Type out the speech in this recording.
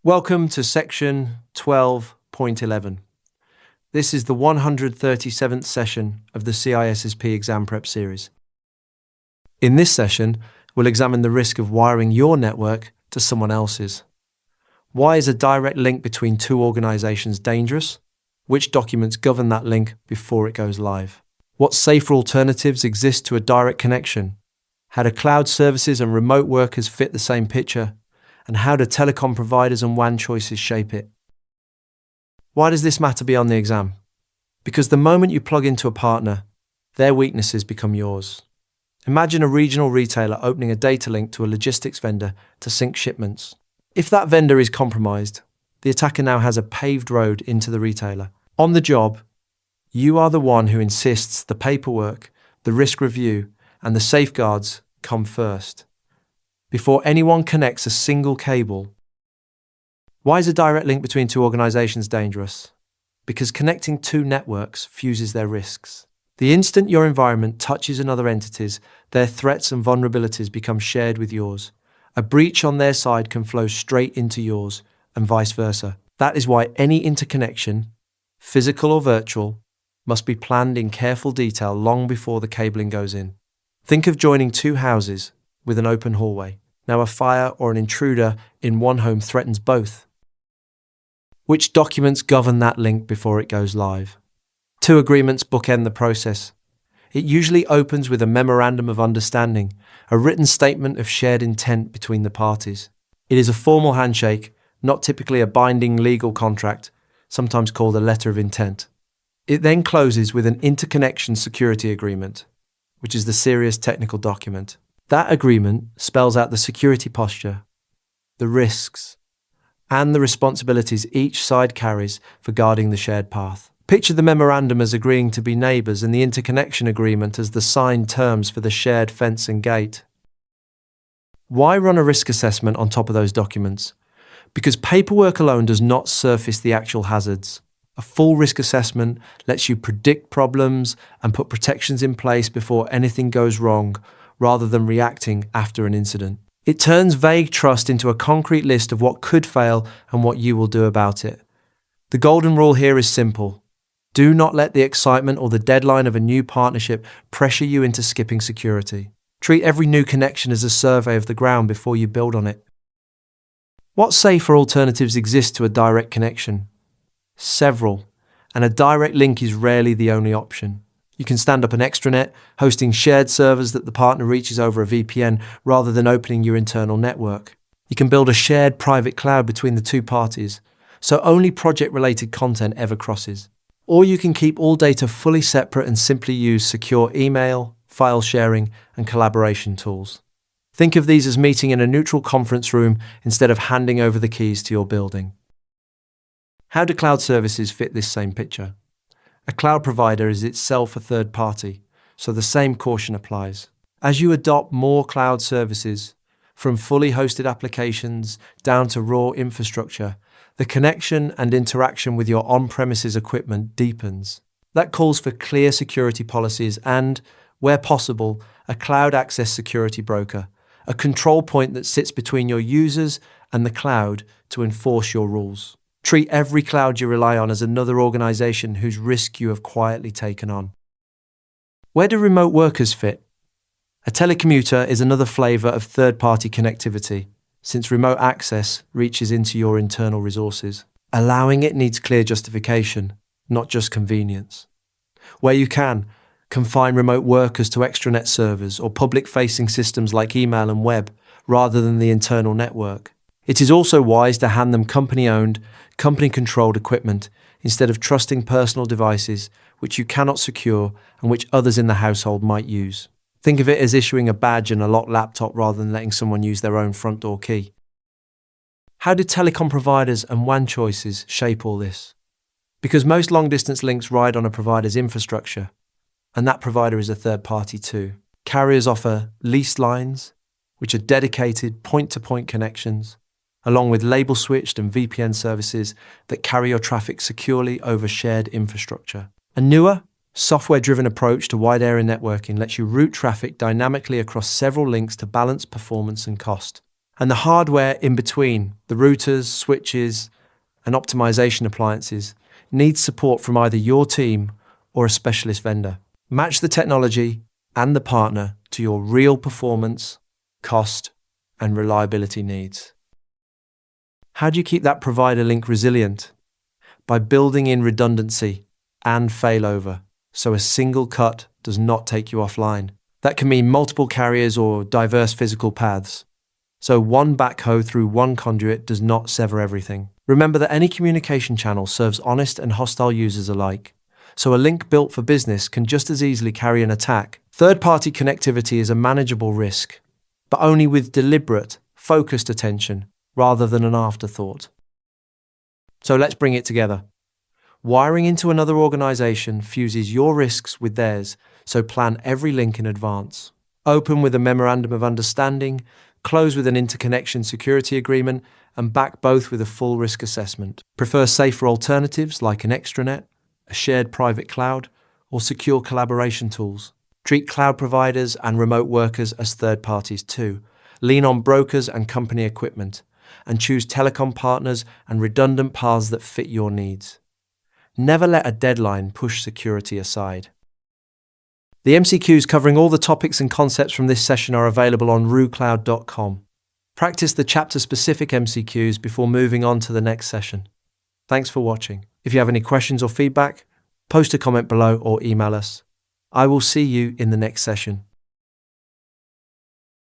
Welcome to section 12.11. This is the 137th session of the CISSP exam prep series. In this session, we'll examine the risk of wiring your network to someone else's. Why is a direct link between two organizations dangerous? Which documents govern that link before it goes live? What safer alternatives exist to a direct connection? How do cloud services and remote workers fit the same picture? And how do telecom providers and WAN choices shape it? Why does this matter beyond the exam? Because the moment you plug into a partner, their weaknesses become yours. Imagine a regional retailer opening a data link to a logistics vendor to sync shipments. If that vendor is compromised, the attacker now has a paved road into the retailer. On the job, you are the one who insists the paperwork, the risk review, and the safeguards come first, before anyone connects a single cable. Why is a direct link between two organizations dangerous? Because connecting two networks fuses their risks. The instant your environment touches another entity's, their threats and vulnerabilities become shared with yours. A breach on their side can flow straight into yours, and vice versa. That is why any interconnection, physical or virtual, must be planned in careful detail long before the cabling goes in. Think of joining two houses with an open hallway. Now a fire or an intruder in one home threatens both. Which documents govern that link before it goes live? Two agreements bookend the process. It usually opens with a memorandum of understanding, a written statement of shared intent between the parties. It is a formal handshake, not typically a binding legal contract, sometimes called a letter of intent. It then closes with an interconnection security agreement, which is the serious technical document. That agreement spells out the security posture, the risks, and the responsibilities each side carries for guarding the shared path. Picture the memorandum as agreeing to be neighbours and the interconnection agreement as the signed terms for the shared fence and gate. Why run a risk assessment on top of those documents? Because paperwork alone does not surface the actual hazards. A full risk assessment lets you predict problems and put protections in place before anything goes wrong, rather than reacting after an incident. It turns vague trust into a concrete list of what could fail and what you will do about it. The golden rule here is simple. Do not let the excitement or the deadline of a new partnership pressure you into skipping security. Treat every new connection as a survey of the ground before you build on it. What safer alternatives exist to a direct connection? Several, and a direct link is rarely the only option. You can stand up an extranet, hosting shared servers that the partner reaches over a VPN rather than opening your internal network. You can build a shared private cloud between the two parties, so only project-related content ever crosses. Or you can keep all data fully separate and simply use secure email, file sharing, and collaboration tools. Think of these as meeting in a neutral conference room instead of handing over the keys to your building. How do cloud services fit this same picture? A cloud provider is itself a third party, so the same caution applies. As you adopt more cloud services, from fully hosted applications down to raw infrastructure, the connection and interaction with your on-premises equipment deepens. That calls for clear security policies and, where possible, a cloud access security broker, a control point that sits between your users and the cloud to enforce your rules. Treat every cloud you rely on as another organization whose risk you have quietly taken on. Where do remote workers fit? A telecommuter is another flavor of third-party connectivity, since remote access reaches into your internal resources. Allowing it needs clear justification, not just convenience. Where you can, confine remote workers to extranet servers or public-facing systems like email and web, rather than the internal network. It is also wise to hand them company-owned, company-controlled equipment instead of trusting personal devices which you cannot secure and which others in the household might use. Think of it as issuing a badge and a locked laptop rather than letting someone use their own front door key. How do telecom providers and WAN choices shape all this? Because most long-distance links ride on a provider's infrastructure, and that provider is a third party too. Carriers offer leased lines, which are dedicated point-to-point connections, along with label-switched and VPN services that carry your traffic securely over shared infrastructure. A newer, software-driven approach to wide-area networking lets you route traffic dynamically across several links to balance performance and cost. And the hardware in between, the routers, switches, and optimization appliances, needs support from either your team or a specialist vendor. Match the technology and the partner to your real performance, cost, and reliability needs. How do you keep that provider link resilient? By building in redundancy and failover, so a single cut does not take you offline. That can mean multiple carriers or diverse physical paths. So one backhoe through one conduit does not sever everything. Remember that any communication channel serves honest and hostile users alike. So a link built for business can just as easily carry an attack. Third-party connectivity is a manageable risk, but only with deliberate, focused attention rather than an afterthought. So let's bring it together. Wiring into another organization fuses your risks with theirs, so plan every link in advance. Open with a memorandum of understanding, close with an interconnection security agreement, and back both with a full risk assessment. Prefer safer alternatives like an extranet, a shared private cloud, or secure collaboration tools. Treat cloud providers and remote workers as third parties too. Lean on brokers and company equipment, and choose telecom partners and redundant paths that fit your needs. Never let a deadline push security aside. The MCQs covering all the topics and concepts from this session are available on rucloud.com. Practice the chapter-specific MCQs before moving on to the next session. Thanks for watching. If you have any questions or feedback, post a comment below or email us. I will see you in the next session.